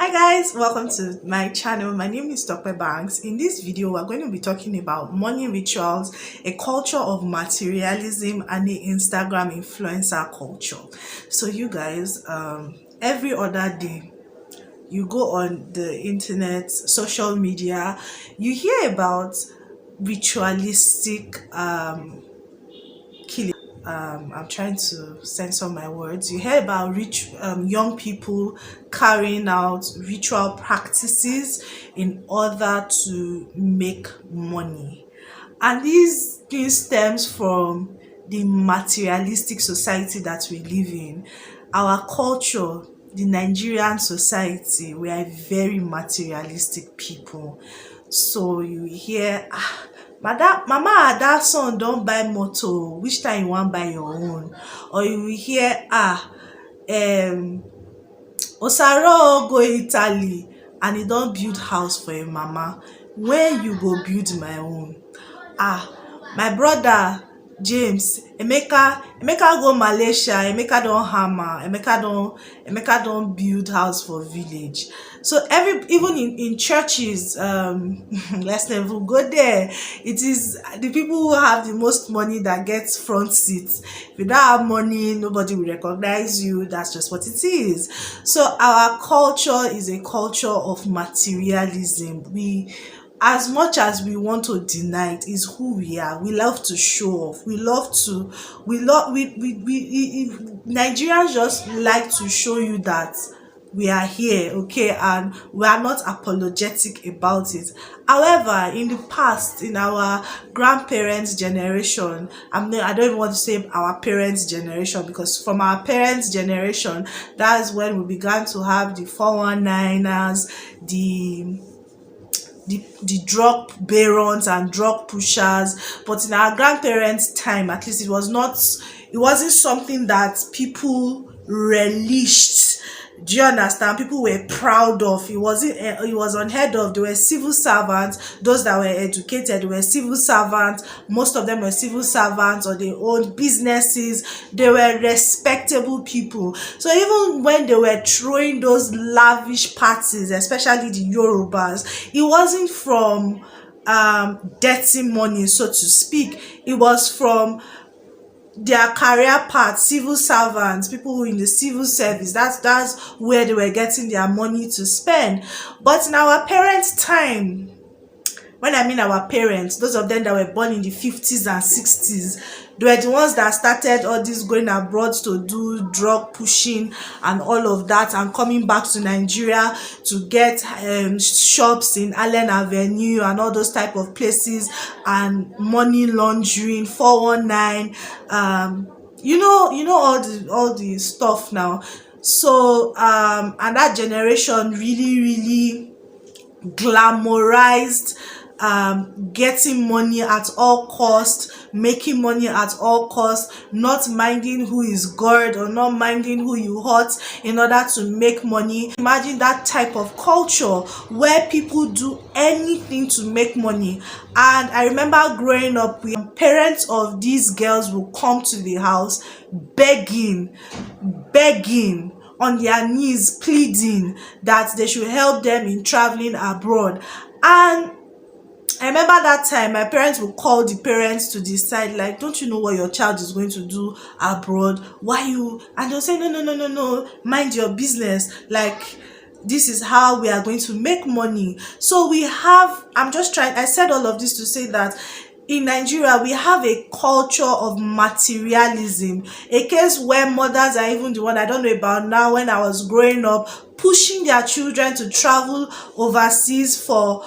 Hi guys, welcome to my channel. My name is Dr. Banks. In this video, we're going to be talking about money rituals, a culture of materialism, and the Instagram influencer culture. So you guys, every other day, you go on the internet, social media, you hear about ritualistic killing. I'm trying to censor my words. You hear about young people carrying out ritual practices in order to make money, and this thing stems from the materialistic society that we live in. Our culture, the Nigerian society, we are very materialistic people. So you hear, mama, that son don't buy motor, which time you want buy your own? Or you will hear, Osaro go Italy and he don't build house for him mama, when you go build my own? My brother James, Emeka go Malaysia, Emeka don hammer, Emeka don build house for village. So even in churches, let's never go there. It is the people who have the most money that gets front seats. If you don't have money, nobody will recognize you. That's just what it is. So our culture is a culture of materialism. As much as we want to deny it, is who we are. We love to show off. Nigerians just like to show you that we are here, okay, and we are not apologetic about it. However, in the past, in our grandparents' generation, I don't even want to say our parents' generation, because from our parents' generation, that's when we began to have the 419ers, the drug barons and drug pushers. But in our grandparents' time, at least, it wasn't something that people relished. Do you understand? People were proud of. It was unheard of. They were civil servants. Those that were educated were civil servants. Most of them were civil servants, or they owned businesses. They were respectable people. So even when they were throwing those lavish parties, especially the Yorubas, it wasn't from dirty money, so to speak. It was from their career path, civil servants, people who in the civil service. That's where they were getting their money to spend. But in our parents' time, when I mean our parents, those of them that were born in the 50s and 60s, they were the ones that started all this going abroad to do drug pushing and all of that, and coming back to Nigeria to get shops in Allen Avenue and all those type of places, and money laundering, 419, you know all the stuff now. So and that generation really glamorized getting money at all cost, making money at all cost, not minding who is God, or not minding who you hurt in order to make money. Imagine that type of culture where people do anything to make money. And I remember growing up, parents of these girls will come to the house begging on their knees, pleading that they should help them in traveling abroad. And I remember that time my parents would call the parents to decide, like, don't you know what your child is going to do abroad? Why you? And they'll say, no, mind your business. Like, this is how we are going to make money. So I said all of this to say that in Nigeria, we have a culture of materialism, a case where mothers are even the one, I don't know about now, when I was growing up, pushing their children to travel overseas for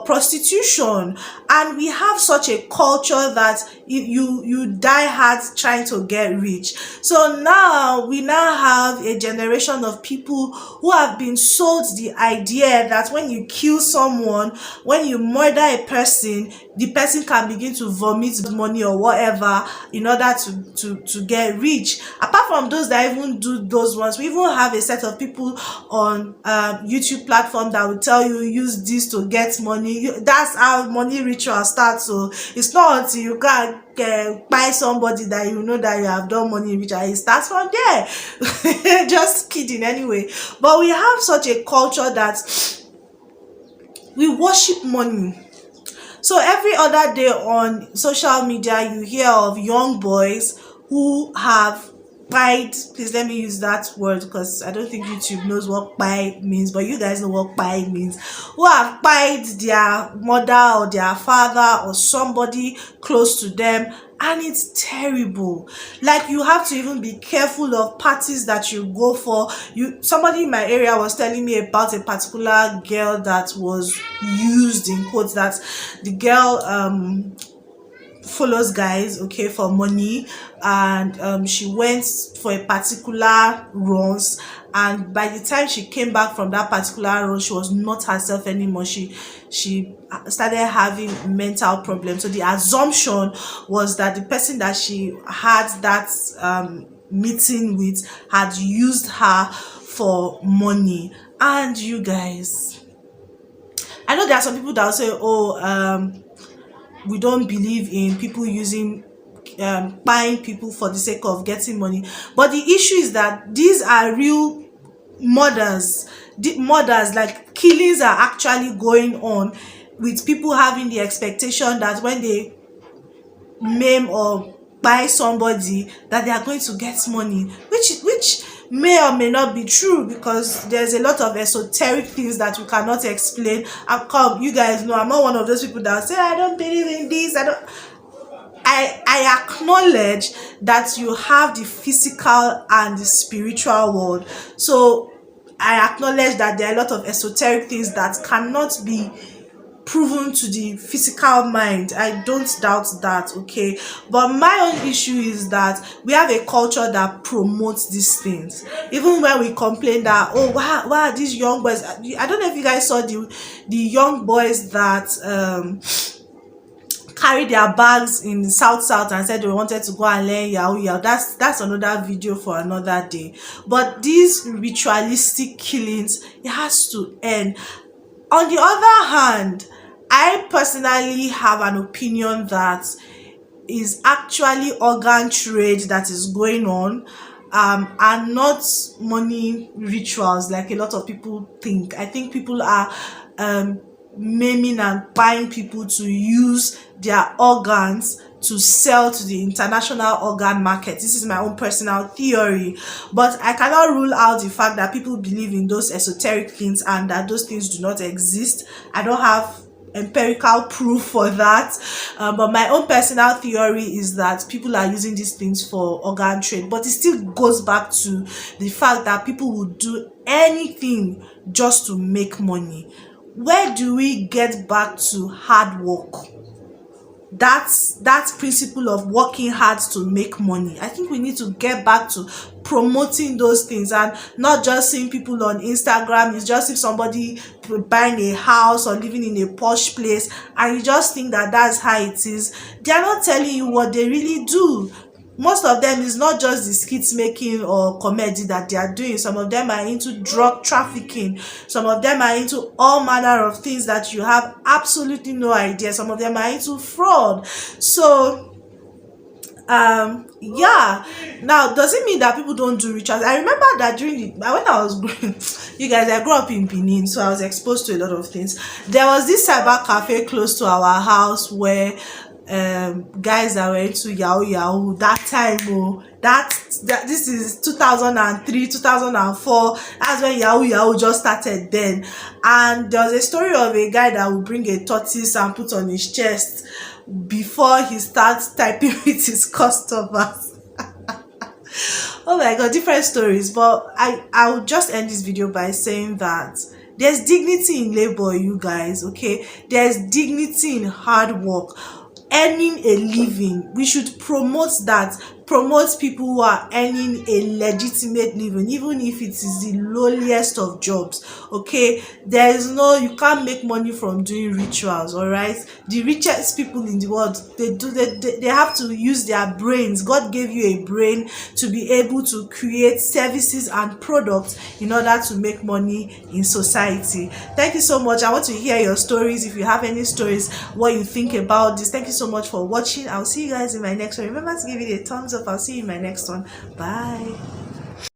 prostitution. And we have such a culture that you die hard trying to get rich. So now we have a generation of people who have been sold the idea that when you kill someone, when you murder a person, the person can begin to vomit money or whatever in order to get rich. Apart from those that even do those ones, we even have a set of people on YouTube platform that will tell you, use this to get money, money. That's how money ritual starts. So it's not until you can buy somebody that you know that you have done money ritual. It starts from there. Just kidding anyway. But we have such a culture that we worship money. So every other day on social media, you hear of young boys who have pied, please let me use that word because I don't think YouTube knows what pie means, but you guys know what pie means, who have pied their mother or their father or somebody close to them, and it's terrible. Like, you have to even be careful of parties that you go for. Somebody in my area was telling me about a particular girl that was used, in quotes, that the girl follows guys, okay, for money, and she went for a particular runs, and by the time she came back from that particular run, she was not herself anymore. She started having mental problems. So the assumption was that the person that she had that meeting with had used her for money. And you guys, I know there are some people that will say, oh, we don't believe in people using buying people for the sake of getting money, but the issue is that these are real murders. Like, killings are actually going on, with people having the expectation that when they maim or buy somebody, that they are going to get money, which may or may not be true, because there's a lot of esoteric things that we cannot explain. And come, you guys know I'm not one of those people that say I don't believe in this, I acknowledge that you have the physical and the spiritual world. So I acknowledge that there are a lot of esoteric things that cannot be proven to the physical mind. I don't doubt that, okay? But my own issue is that we have a culture that promotes these things. Even when we complain that, oh, wow, these young boys, I don't know if you guys saw the young boys that carried their bags in the south and said they wanted to go and learn yahoo. That's another video for another day. But these ritualistic killings, it has to end. On the other hand, I personally have an opinion that is actually organ trade that is going on, and not money rituals like a lot of people think. I think people are maiming and buying people to use their organs to sell to the international organ market. This is my own personal theory, but I cannot rule out the fact that people believe in those esoteric things and that those things do not exist. I don't have empirical proof for that, but my own personal theory is that people are using these things for organ trade. But it still goes back to the fact that people will do anything just to make money. Where do we get back to hard work? That principle of working hard to make money. I think we need to get back to promoting those things and not just seeing people on Instagram. It's just if somebody buying a house or living in a posh place and you just think that that's how it is. They are not telling you what they really do. Most of them is not just the skits making or comedy that they are doing. Some of them are into drug trafficking. Some of them are into all manner of things that you have absolutely no idea. Some of them are into fraud. So yeah, now does it mean that people don't do rituals? I remember that when I was growing, you guys, I grew up in Benin, so I was exposed to a lot of things. There was this cyber cafe close to our house where guys that were into yahoo that time, this is 2003 2004. That's when yahoo just started then. And there was a story of a guy that would bring a tortoise and put on his chest before he starts typing with his customers. Oh my god, different stories. But I will just end this video by saying that there's dignity in labor, you guys, okay? There's dignity in hard work, earning a living. We should promote that. promotes people who are earning a legitimate living, even if it is the lowliest of jobs. Okay, there is no, you can't make money from doing rituals. All right, the richest people in the world, they have to use their brains. God gave you a brain to be able to create services and products in order to make money in society. Thank you so much. I want to hear your stories. If you have any stories, what you think about this. Thank you so much for watching. I'll see you guys in my next one. Remember to give it a thumbs up. I'll see you in my next one. Bye.